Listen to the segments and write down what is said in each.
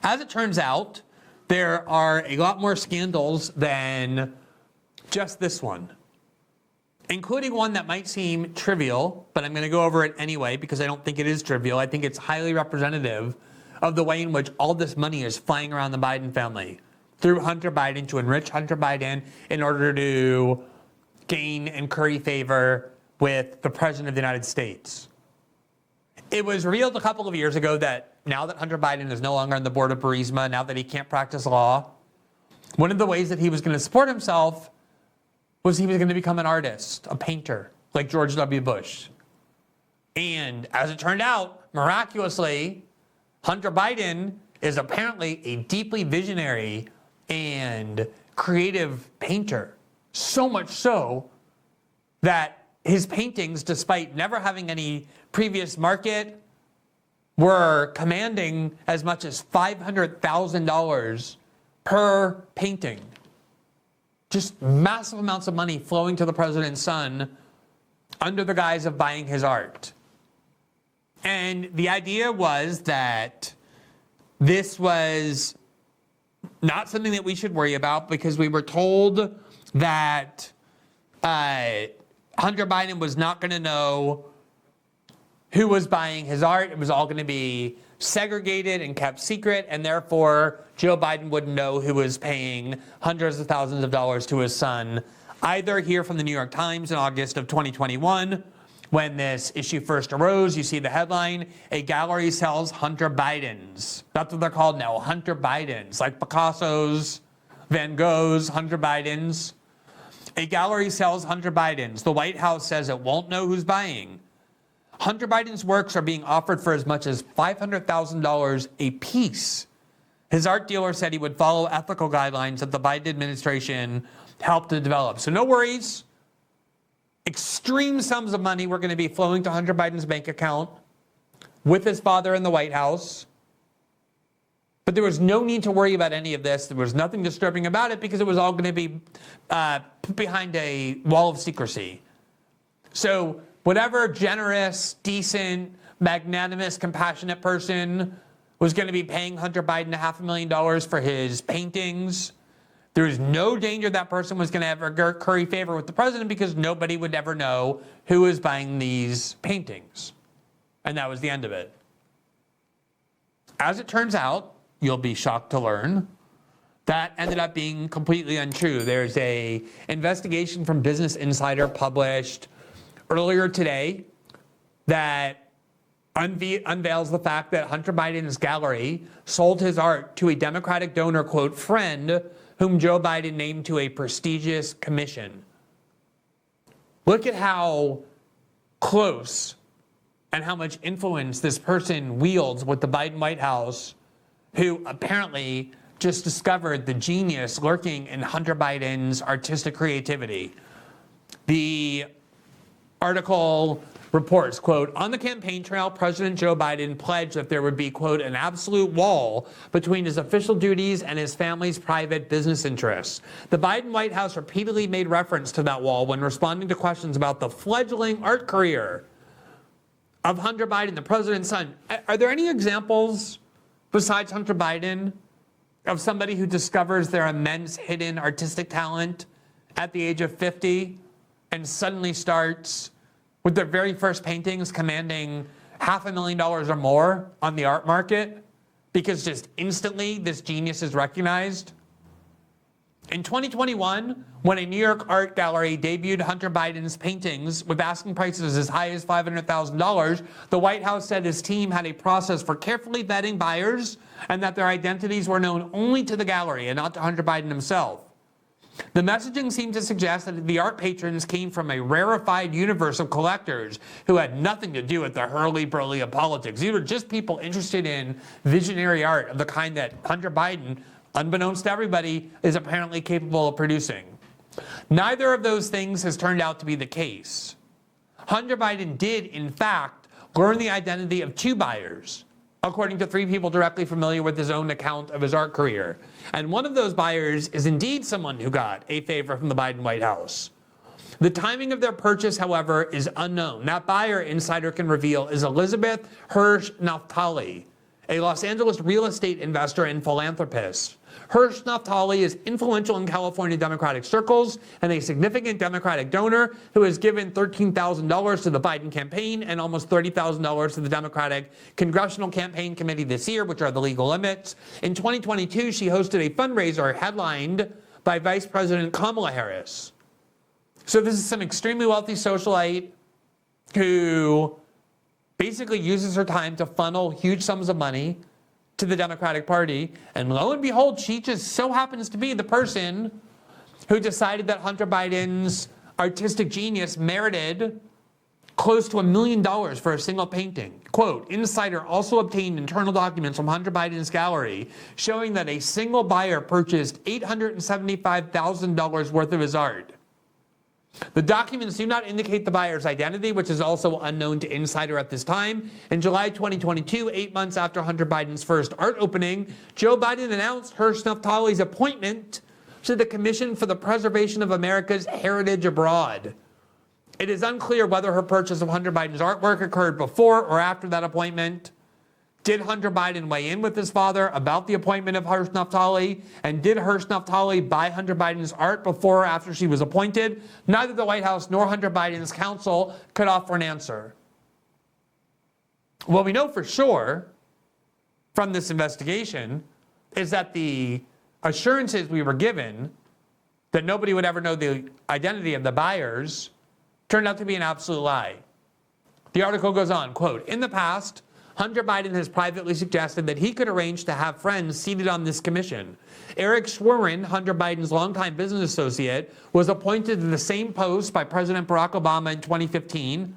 As it turns out, there are a lot more scandals than just this one, including one that might seem trivial, but I'm going to go over it anyway because I don't think it is trivial. I think it's highly representative of the way in which all this money is flying around the Biden family through Hunter Biden to enrich Hunter Biden in order to gain and curry favor with the President of the United States. It was revealed a couple of years ago that now that Hunter Biden is no longer on the board of Burisma, now that he can't practice law, one of the ways that he was going to support himself was he was going to become an artist, a painter, like George W. Bush. And as it turned out, miraculously, Hunter Biden is apparently a deeply visionary and creative painter. So much so that his paintings, despite never having any previous market, were commanding as much as $500,000 per painting. Just massive amounts of money flowing to the president's son under the guise of buying his art. And the idea was that this was not something that we should worry about because we were told that Hunter Biden was not going to know who was buying his art. It was all going to be segregated and kept secret, and therefore Joe Biden wouldn't know who was paying hundreds of thousands of dollars to his son. Either here from the New York Times in August of 2021, when this issue first arose, you see the headline, "A gallery sells Hunter Bidens." That's what they're called now, Hunter Bidens, like Picasso's, Van Gogh's, Hunter Bidens. A gallery sells Hunter Bidens. The White House says it won't know who's buying. Hunter Biden's works are being offered for as much as $500,000 a piece. His art dealer said he would follow ethical guidelines that the Biden administration helped to develop. So no worries. Extreme sums of money were going to be flowing to Hunter Biden's bank account with his father in the White House. But there was no need to worry about any of this. There was nothing disturbing about it because it was all going to be put behind a wall of secrecy. So whatever generous, decent, magnanimous, compassionate person was going to be paying Hunter Biden $500,000 for his paintings, there was no danger that person was going to ever curry favor with the president because nobody would ever know who was buying these paintings. And that was the end of it. As it turns out, you'll be shocked to learn, that ended up being completely untrue. There's an investigation from Business Insider published earlier today that unveils the fact that Hunter Biden's gallery sold his art to a Democratic donor, quote, friend, whom Joe Biden named to a prestigious commission. Look at how close and how much influence this person wields with the Biden White House, who apparently just discovered the genius lurking in Hunter Biden's artistic creativity. The article reports, quote, on the campaign trail, President Joe Biden pledged that there would be, quote, an absolute wall between his official duties and his family's private business interests. The Biden White House repeatedly made reference to that wall when responding to questions about the fledgling art career of Hunter Biden, the president's son. Are there any examples besides Hunter Biden of somebody who discovers their immense hidden artistic talent at the age of 50 and suddenly starts with their very first paintings commanding $500,000 or more on the art market because just instantly this genius is recognized? In 2021, when a New York art gallery debuted Hunter Biden's paintings with asking prices as high as $500,000, the White House said his team had a process for carefully vetting buyers and that their identities were known only to the gallery and not to Hunter Biden himself. The messaging seemed to suggest that the art patrons came from a rarefied universe of collectors who had nothing to do with the hurly-burly of politics. These were just people interested in visionary art of the kind that Hunter Biden, unbeknownst to everybody, is apparently capable of producing. Neither of those things has turned out to be the case. Hunter Biden did, in fact, learn the identity of two buyers, according to three people directly familiar with his own account of his art career. And one of those buyers is indeed someone who got a favor from the Biden White House. The timing of their purchase, however, is unknown. That buyer, Insider can reveal, is Elizabeth Hirsch Naftali, a Los Angeles real estate investor and philanthropist. Hirsch Naftali is influential in California Democratic circles and a significant Democratic donor who has given $13,000 to the Biden campaign and almost $30,000 to the Democratic Congressional Campaign Committee this year, which are the legal limits. In 2022, she hosted a fundraiser headlined by Vice President Kamala Harris. So this is some extremely wealthy socialite who basically uses her time to funnel huge sums of money to the Democratic Party. And lo and behold, she just so happens to be the person who decided that Hunter Biden's artistic genius merited close to $1 million for a single painting. Quote, insider also obtained internal documents from Hunter Biden's gallery showing that a single buyer purchased $875,000 worth of his art. The documents do not indicate the buyer's identity, which is also unknown to Insider at this time. In July 2022, 8 months after Hunter Biden's first art opening, Joe Biden announced Hirsch Naftali's appointment to the Commission for the Preservation of America's Heritage Abroad. It is unclear whether her purchase of Hunter Biden's artwork occurred before or after that appointment. Did Hunter Biden weigh in with his father about the appointment of Hirsch Naftali? And did Hirsch Naftali buy Hunter Biden's art before or after she was appointed? Neither the White House nor Hunter Biden's counsel could offer an answer. What we know for sure from this investigation is that the assurances we were given that nobody would ever know the identity of the buyers turned out to be an absolute lie. The article goes on, quote, in the past, Hunter Biden has privately suggested that he could arrange to have friends seated on this commission. Eric Schwerin, Hunter Biden's longtime business associate, was appointed to the same post by President Barack Obama in 2015.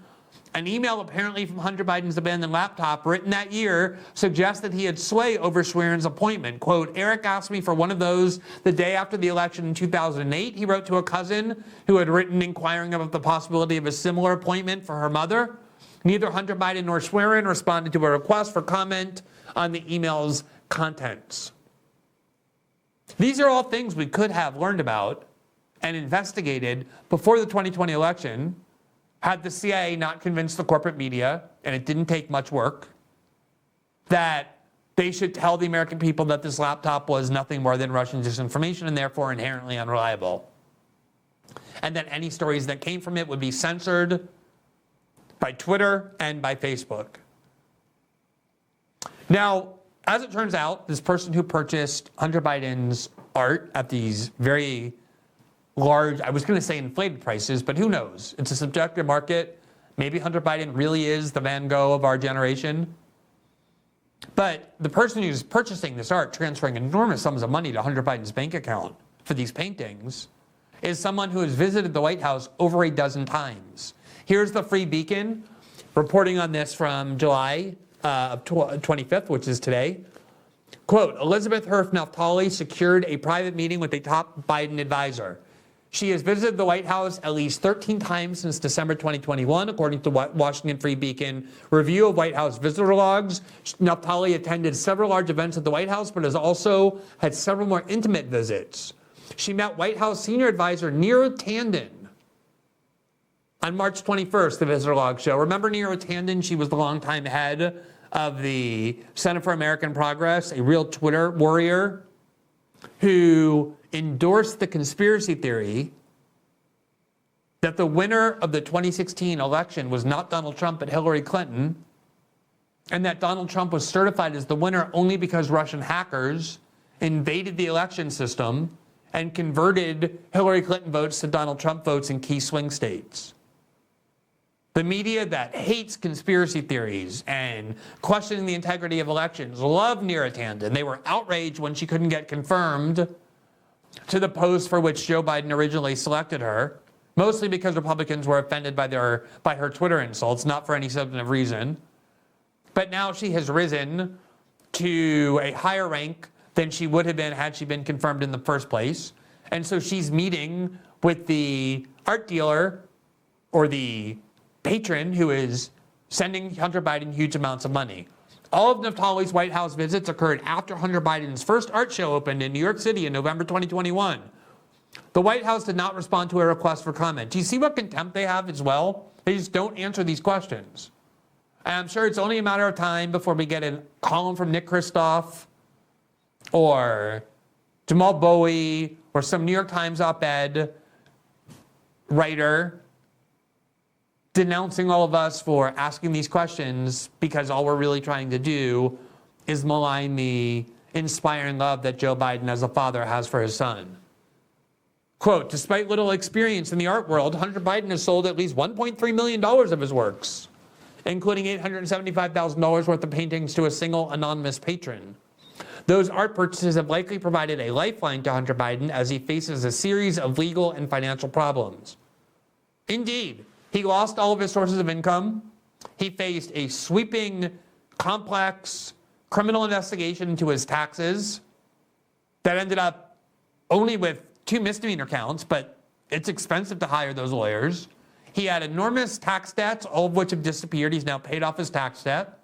An email apparently from Hunter Biden's abandoned laptop written that year suggests that he had sway over Schwerin's appointment. Quote, Eric asked me for one of those the day after the election in 2008. He wrote to a cousin who had written inquiring about the possibility of a similar appointment for her mother. Neither Hunter Biden nor Schwerin responded to a request for comment on the email's contents. These are all things we could have learned about and investigated before the 2020 election had the CIA not convinced the corporate media, and it didn't take much work, that they should tell the American people that this laptop was nothing more than Russian disinformation and therefore inherently unreliable. And that any stories that came from it would be censored by Twitter and by Facebook. Now, as it turns out, this person who purchased Hunter Biden's art at these very large, I was going to say inflated prices, but who knows? It's a subjective market. Maybe Hunter Biden really is the Van Gogh of our generation. But the person who's purchasing this art, transferring enormous sums of money to Hunter Biden's bank account for these paintings, is someone who has visited the White House over a dozen times. Here's the Free Beacon reporting on this from July 25th, which is today. Quote, Elizabeth Hirsch Naftali secured a private meeting with a top Biden advisor. She has visited the White House at least 13 times since December 2021, according to Washington Free Beacon review of White House visitor logs. Naftali attended several large events at the White House, but has also had several more intimate visits. She met White House senior advisor Neera Tanden on March 21st, the visitor log show. Remember Neera Tanden? She was the longtime head of the Center for American Progress, a real Twitter warrior who endorsed the conspiracy theory that the winner of the 2016 election was not Donald Trump but Hillary Clinton, and that Donald Trump was certified as the winner only because Russian hackers invaded the election system and converted Hillary Clinton votes to Donald Trump votes in key swing states. The media that hates conspiracy theories and questioning the integrity of elections love Neera Tanden. They were outraged when she couldn't get confirmed to the post for which Joe Biden originally selected her, mostly because Republicans were offended by her Twitter insults, not for any substantive reason. But now she has risen to a higher rank than she would have been had she been confirmed in the first place. And so she's meeting with the art dealer or the patron who is sending Hunter Biden huge amounts of money. All of Naftali's White House visits occurred after Hunter Biden's first art show opened in New York City in November 2021. The White House did not respond to a request for comment. Do you see what contempt they have as well? They just don't answer these questions. And I'm sure it's only a matter of time before we get a column from Nick Kristof or Jamal Bowie or some New York Times op-ed writer denouncing all of us for asking these questions because all we're really trying to do is malign the inspiring love that Joe Biden as a father has for his son. Quote, despite little experience in the art world, Hunter Biden has sold at least $1.3 million of his works, including $875,000 worth of paintings to a single anonymous patron. Those art purchases have likely provided a lifeline to Hunter Biden as he faces a series of legal and financial problems. Indeed, he lost all of his sources of income. He faced a sweeping, complex criminal investigation into his taxes that ended up only with 2 misdemeanor counts, but it's expensive to hire those lawyers. He had enormous tax debts, all of which have disappeared. He's now paid off his tax debt.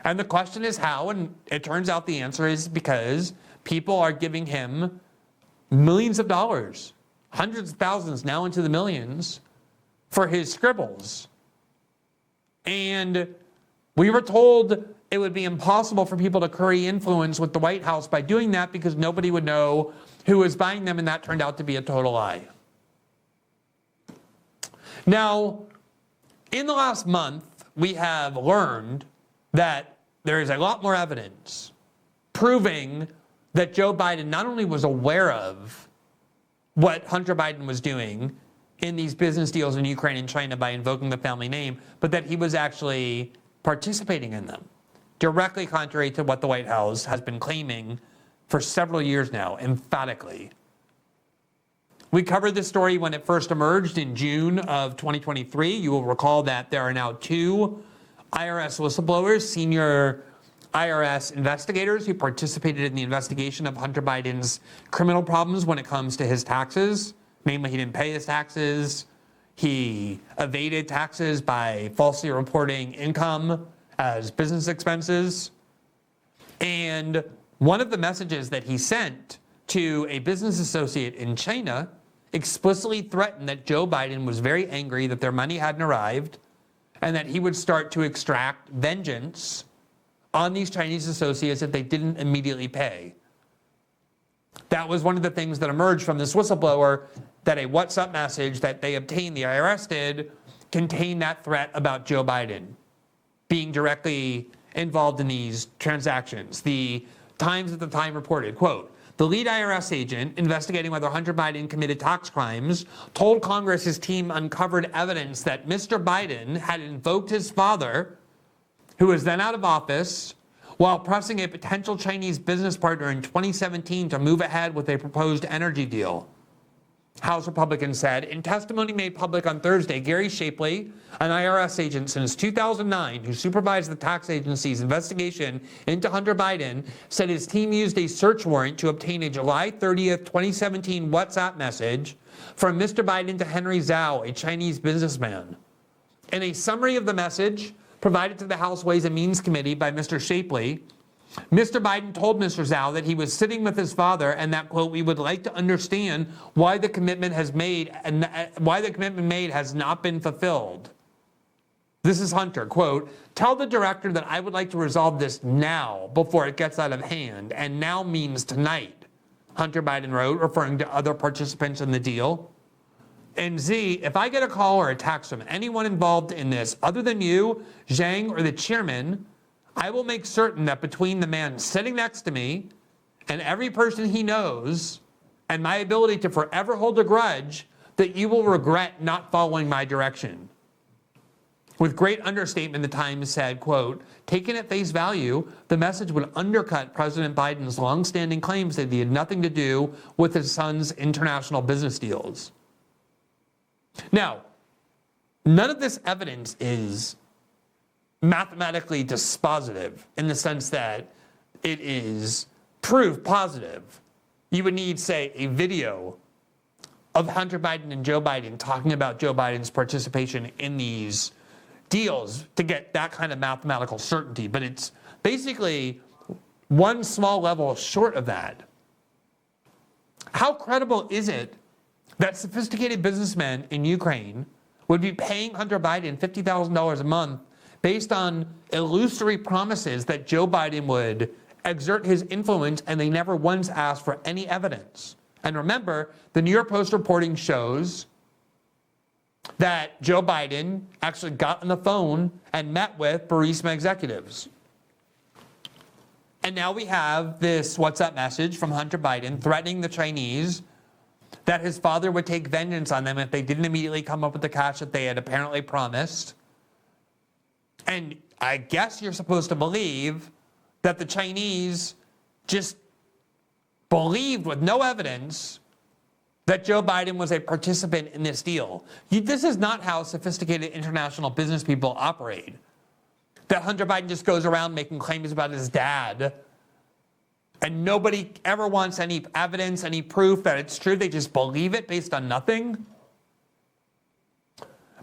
And the question is how, and it turns out the answer is because people are giving him millions of dollars, hundreds of thousands, now into the millions, for his scribbles. And we were told it would be impossible for people to curry influence with the White House by doing that because nobody would know who was buying them, and that turned out to be a total lie. Now, in the last month, we have learned that there is a lot more evidence proving that Joe Biden not only was aware of what Hunter Biden was doing in these business deals in Ukraine and China by invoking the family name, but that he was actually participating in them, directly contrary to what the White House has been claiming for several years now, emphatically. We covered this story when it first emerged in June of 2023. You will recall that there are now 2 IRS whistleblowers, senior IRS investigators who participated in the investigation of Hunter Biden's criminal problems when it comes to his taxes. Namely, he didn't pay his taxes. He evaded taxes by falsely reporting income as business expenses. And one of the messages that he sent to a business associate in China explicitly threatened that Joe Biden was very angry that their money hadn't arrived and that he would start to extract vengeance on these Chinese associates if they didn't immediately pay. That was one of the things that emerged from this whistleblower, that a WhatsApp message that they obtained, the IRS did, contained that threat about Joe Biden being directly involved in these transactions. The Times at the time reported, quote, the lead IRS agent investigating whether Hunter Biden committed tax crimes told Congress his team uncovered evidence that Mr. Biden had invoked his father, who was then out of office, while pressing a potential Chinese business partner in 2017 to move ahead with a proposed energy deal. House Republicans said, in testimony made public on Thursday, Gary Shapley, an IRS agent since 2009 who supervised the tax agency's investigation into Hunter Biden, said his team used a search warrant to obtain a July 30th, 2017 WhatsApp message from Mr. Biden to Henry Zhao, a Chinese businessman. In a summary of the message provided to the House Ways and Means Committee by Mr. Shapley, Mr. Biden told Mr. Zhao that he was sitting with his father and that, quote, we would like to understand why the commitment made has not been fulfilled. This is Hunter, quote, tell the director that I would like to resolve this now before it gets out of hand, and now means tonight, Hunter Biden wrote, referring to other participants in the deal. And Z, if I get a call or a text from anyone involved in this other than you, Zhang, or the chairman, I will make certain that between the man sitting next to me and every person he knows and my ability to forever hold a grudge, that you will regret not following my direction. With great understatement, the Times said, quote, taken at face value, the message would undercut President Biden's longstanding claims that he had nothing to do with his son's international business deals. Now, none of this evidence is mathematically dispositive in the sense that it is proof positive. You would need, say, a video of Hunter Biden and Joe Biden talking about Joe Biden's participation in these deals to get that kind of mathematical certainty. But it's basically one small level short of that. How credible is it that sophisticated businessmen in Ukraine would be paying Hunter Biden $50,000 a month based on illusory promises that Joe Biden would exert his influence, and they never once asked for any evidence. And remember, the New York Post reporting shows that Joe Biden actually got on the phone and met with Burisma executives. And now we have this WhatsApp message from Hunter Biden threatening the Chinese that his father would take vengeance on them if they didn't immediately come up with the cash that they had apparently promised. And I guess you're supposed to believe that the Chinese just believed with no evidence that Joe Biden was a participant in this deal. This is not how sophisticated international business people operate. That Hunter Biden just goes around making claims about his dad, and nobody ever wants any evidence, any proof that it's true. They just believe it based on nothing.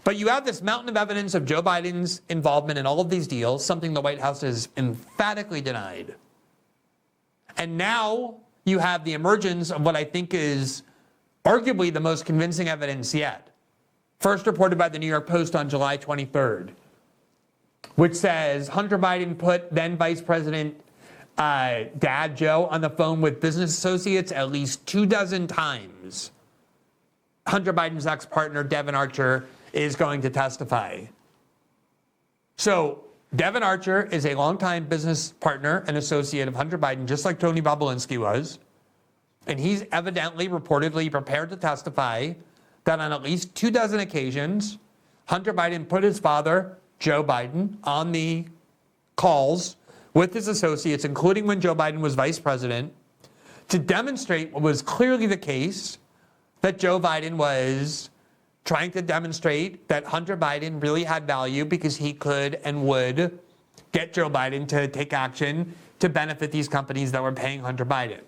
But you have this mountain of evidence of Joe Biden's involvement in all of these deals, something the White House has emphatically denied. And now you have the emergence of what I think is arguably the most convincing evidence yet. First reported by the New York Post on July 23rd, which says Hunter Biden put then Vice President Dad Joe on the phone with business associates at least 24 times. Hunter Biden's ex-partner, Devon Archer, is going to testify. So Devon Archer is a longtime business partner and associate of Hunter Biden, just like Tony Bobulinski was. And he's evidently, reportedly prepared to testify that on at least 24 occasions, Hunter Biden put his father, Joe Biden, on the calls with his associates, including when Joe Biden was vice president, to demonstrate what was clearly the case, that Joe Biden was trying to demonstrate that Hunter Biden really had value because he could and would get Joe Biden to take action to benefit these companies that were paying Hunter Biden.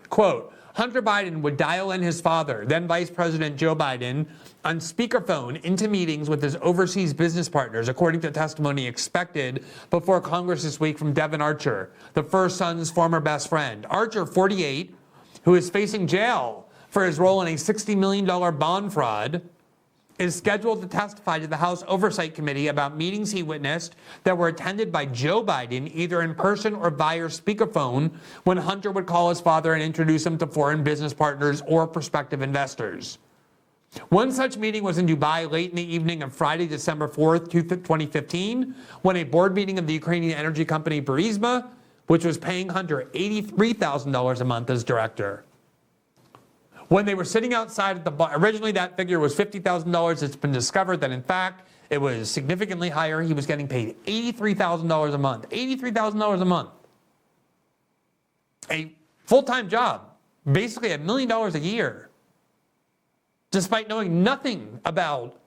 Quote, Hunter Biden would dial in his father, then Vice President Joe Biden, on speakerphone into meetings with his overseas business partners, according to testimony expected before Congress this week from Devon Archer, the first son's former best friend. Archer, 48, who is facing jail for his role in a $60 million bond fraud, is scheduled to testify to the House Oversight Committee about meetings he witnessed that were attended by Joe Biden, either in person or via speakerphone, when Hunter would call his father and introduce him to foreign business partners or prospective investors. One such meeting was in Dubai late in the evening of Friday, December 4th, 2015, when a board meeting of the Ukrainian energy company Burisma, which was paying Hunter $83,000 a month as director. When they were sitting outside at the bar, originally that figure was $50,000. It's been discovered that, in fact, it was significantly higher. He was getting paid $83,000 a month. $83,000 a month. A full-time job, basically $1 million a year, despite knowing nothing about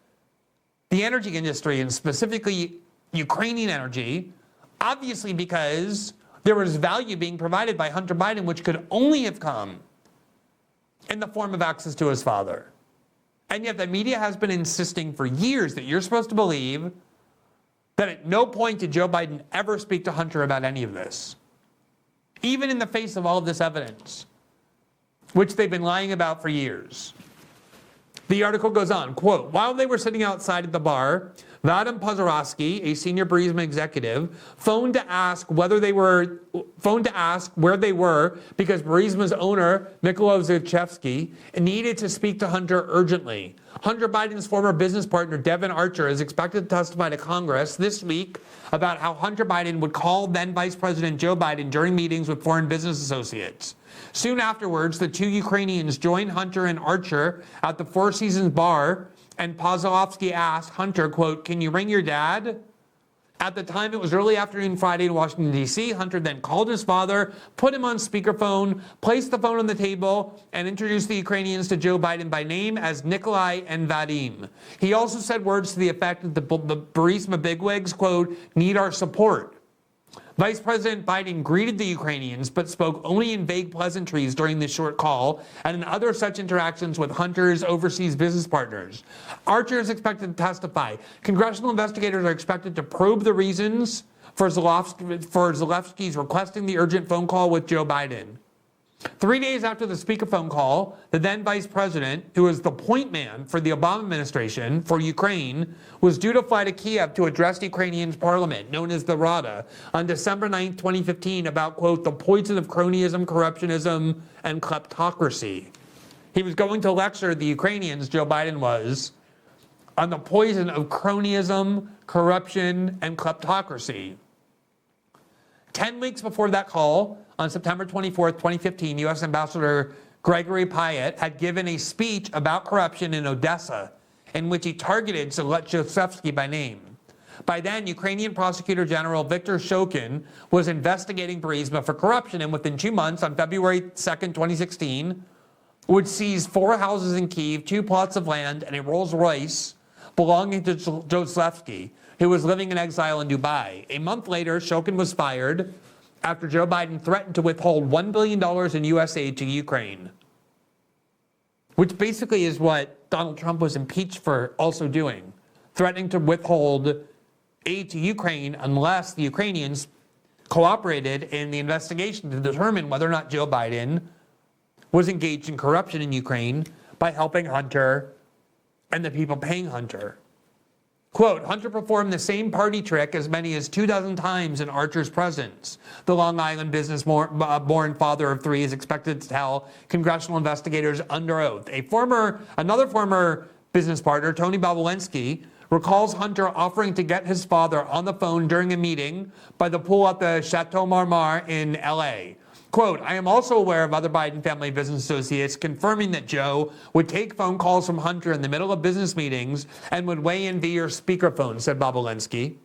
the energy industry and specifically Ukrainian energy, obviously because there was value being provided by Hunter Biden, which could only have come in the form of access to his father. And yet the media has been insisting for years that you're supposed to believe that at no point did Joe Biden ever speak to Hunter about any of this, even in the face of all of this evidence, which they've been lying about for years. The article goes on, quote, while they were sitting outside at the bar, Vadim Pozorovsky, a senior Burisma executive, phoned to ask where they were because Burisma's owner, Mykola Zlochevsky, needed to speak to Hunter urgently. Hunter Biden's former business partner, Devon Archer, is expected to testify to Congress this week about how Hunter Biden would call then Vice President Joe Biden during meetings with foreign business associates. Soon afterwards, the two Ukrainians joined Hunter and Archer at the Four Seasons bar, and Pozorovsky asked Hunter, quote, can you ring your dad? At the time, it was early afternoon Friday in Washington, D.C. Hunter then called his father, put him on speakerphone, placed the phone on the table, and introduced the Ukrainians to Joe Biden by name as Nikolai and Vadim. He also said words to the effect that the Burisma bigwigs, quote, need our support. Vice President Biden greeted the Ukrainians, but spoke only in vague pleasantries during this short call and in other such interactions with Hunter's overseas business partners. Archer is expected to testify. Congressional investigators are expected to probe the reasons for Zalewski's requesting the urgent phone call with Joe Biden. 3 days after the speakerphone call, the then vice president, who was the point man for the Obama administration for Ukraine, was due to fly to Kiev to address the Ukrainian parliament, known as the Rada, on December 9, 2015, about, quote, the poison of cronyism, corruptionism, and kleptocracy. He was going to lecture the Ukrainians, Joe Biden was, on the poison of cronyism, corruption, and kleptocracy. 10 weeks before that call, on September 24th, 2015, U.S. Ambassador Gregory Pyatt had given a speech about corruption in Odessa, in which he targeted Zlochevsky by name. By then, Ukrainian Prosecutor General Viktor Shokin was investigating Burisma for corruption, and within 2 months, on February 2nd, 2016, would seize 4 houses in Kyiv, 2 plots of land, and a Rolls Royce belonging to Zlochevsky, who was living in exile in Dubai. A month later, Shokin was fired after Joe Biden threatened to withhold $1 billion in U.S. aid to Ukraine, which basically is what Donald Trump was impeached for also doing, threatening to withhold aid to Ukraine unless the Ukrainians cooperated in the investigation to determine whether or not Joe Biden was engaged in corruption in Ukraine by helping Hunter and the people paying Hunter. Quote, Hunter performed the same party trick as many as 24 times in Archer's presence. The Long Island business-born father of 3 is expected to tell congressional investigators under oath. Another former business partner, Tony Bobulinski, recalls Hunter offering to get his father on the phone during a meeting by the pool at the Chateau Marmont in L.A. Quote, I am also aware of other Biden family business associates confirming that Joe would take phone calls from Hunter in the middle of business meetings and would weigh in via speakerphone, said Bobulinski.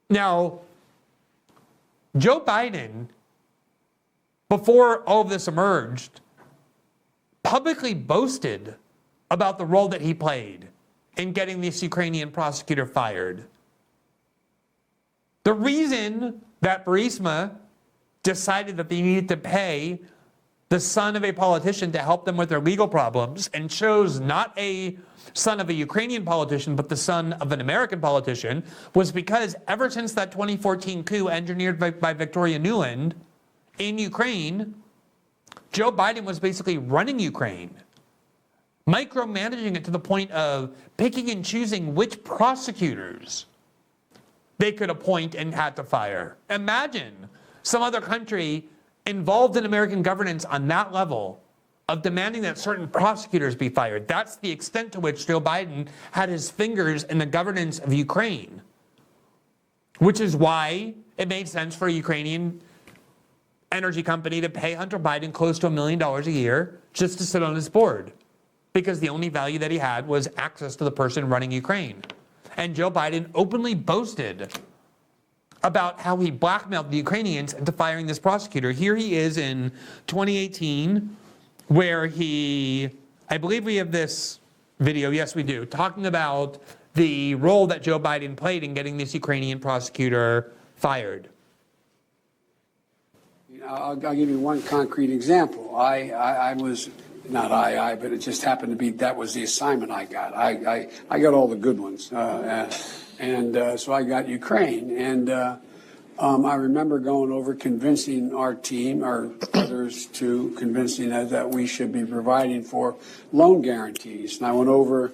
Now, Joe Biden, before all of this emerged, publicly boasted about the role that he played in getting this Ukrainian prosecutor fired. The reason that Burisma decided that they needed to pay the son of a politician to help them with their legal problems and chose not a son of a Ukrainian politician, but the son of an American politician, was because ever since that 2014 coup engineered by Victoria Nuland in Ukraine, Joe Biden was basically running Ukraine, micromanaging it to the point of picking and choosing which prosecutors they could appoint and had to fire. Imagine some other country involved in American governance on that level of demanding that certain prosecutors be fired. That's the extent to which Joe Biden had his fingers in the governance of Ukraine, which is why it made sense for a Ukrainian energy company to pay Hunter Biden close to $1 million a year just to sit on his board, because the only value that he had was access to the person running Ukraine. And Joe Biden openly boasted about how he blackmailed the Ukrainians into firing this prosecutor. Here he is in 2018, where I believe we have this video, yes we do, talking about the role that Joe Biden played in getting this Ukrainian prosecutor fired. I'll give you one concrete example. I was, not but it just happened to be that was the assignment I got. I got all the good ones. So I got Ukraine. And I remember going over convincing our team, or others, to convincing us that we should be providing for loan guarantees. And I went over,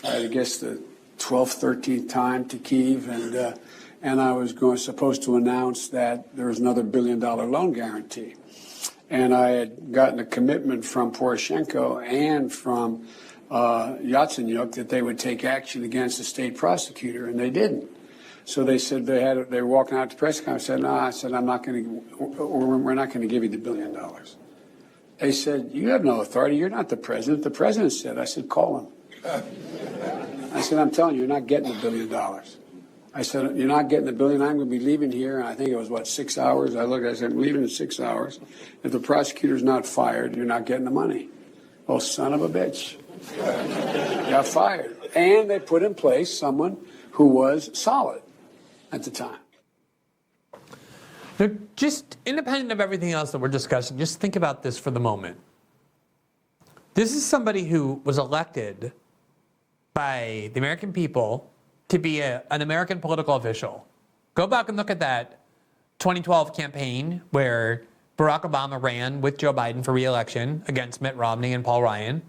I guess, the 12th, 13th time to Kyiv, and I was supposed to announce that there was another $1 billion loan guarantee. And I had gotten a commitment from Poroshenko and from Yatsenyuk that they would take action against the state prosecutor, and they didn't. So they said they were walking out to press conference. I said, no, I'm not going to, we're not going to give you the $1 billion. They said, you have no authority. You're not the president. The president said. I said, call him. I said, I'm telling you, you're not getting the $1 billion. I said, you're not getting the $1 billion. I'm going to be leaving here. And I think it was, 6 hours? I said, I'm leaving in 6 hours. If the prosecutor's not fired, you're not getting the money. Oh, son of a bitch. Got fired. And they put in place someone who was solid at the time. Now, just independent of everything else that we're discussing, just think about this for the moment. This is somebody who was elected by the American people to be an American political official. Go back and look at that 2012 campaign where Barack Obama ran with Joe Biden for re-election against Mitt Romney and Paul Ryan.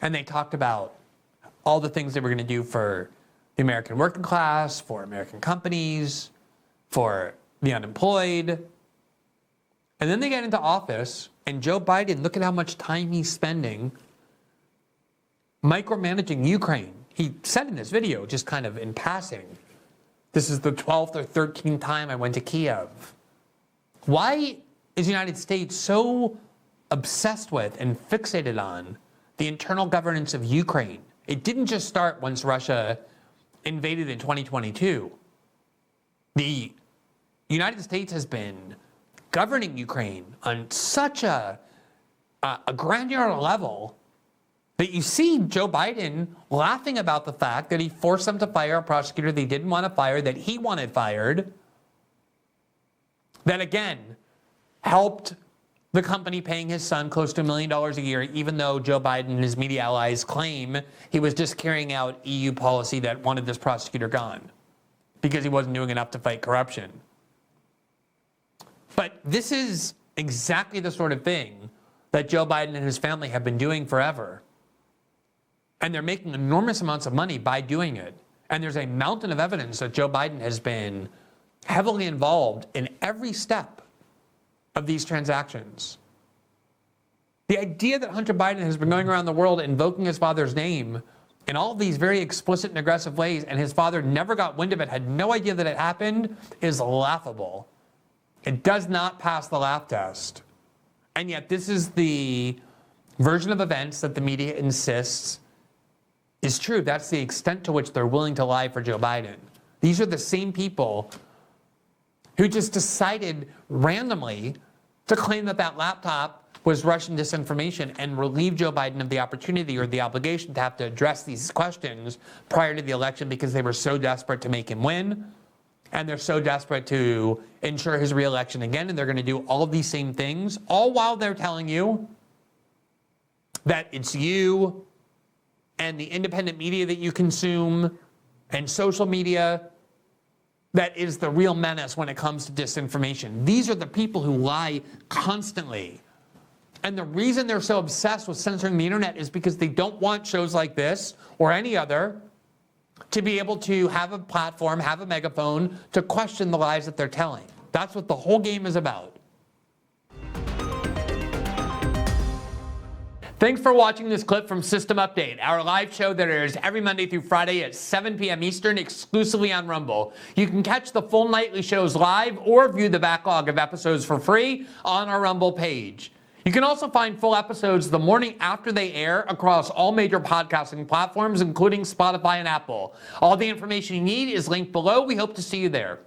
And they talked about all the things they were going to do for the American working class, for American companies, for the unemployed. And then they get into office, and Joe Biden, look at how much time he's spending micromanaging Ukraine. He said in this video, just kind of in passing, this is the 12th or 13th time I went to Kiev. Why is the United States so obsessed with and fixated on the internal governance of Ukraine? It didn't just start once Russia invaded in 2022. The United States has been governing Ukraine on such a granular level that you see Joe Biden laughing about the fact that he forced them to fire a prosecutor they didn't want to fire, that he wanted fired, that again helped the company paying his son close to $1 million a year, even though Joe Biden and his media allies claim he was just carrying out EU policy that wanted this prosecutor gone because he wasn't doing enough to fight corruption. But this is exactly the sort of thing that Joe Biden and his family have been doing forever. And they're making enormous amounts of money by doing it. And there's a mountain of evidence that Joe Biden has been heavily involved in every step of these transactions. The idea that Hunter Biden has been going around the world invoking his father's name in all of these very explicit and aggressive ways, and his father never got wind of it, had no idea that it happened, is laughable. It does not pass the laugh test. And yet this is the version of events that the media insists is true. That's the extent to which they're willing to lie for Joe Biden. These are the same people who just decided randomly to claim that that laptop was Russian disinformation and relieve Joe Biden of the opportunity or the obligation to have to address these questions prior to the election because they were so desperate to make him win. And they're so desperate to ensure his reelection again. And they're going to do all of these same things, all while they're telling you that it's you and the independent media that you consume and social media that is the real menace when it comes to disinformation. These are the people who lie constantly. And the reason they're so obsessed with censoring the internet is because they don't want shows like this or any other to be able to have a platform, have a megaphone to question the lies that they're telling. That's what the whole game is about. Thanks for watching this clip from System Update, our live show that airs every Monday through Friday at 7 p.m. Eastern, exclusively on Rumble. You can catch the full nightly shows live or view the backlog of episodes for free on our Rumble page. You can also find full episodes the morning after they air across all major podcasting platforms, including Spotify and Apple. All the information you need is linked below. We hope to see you there.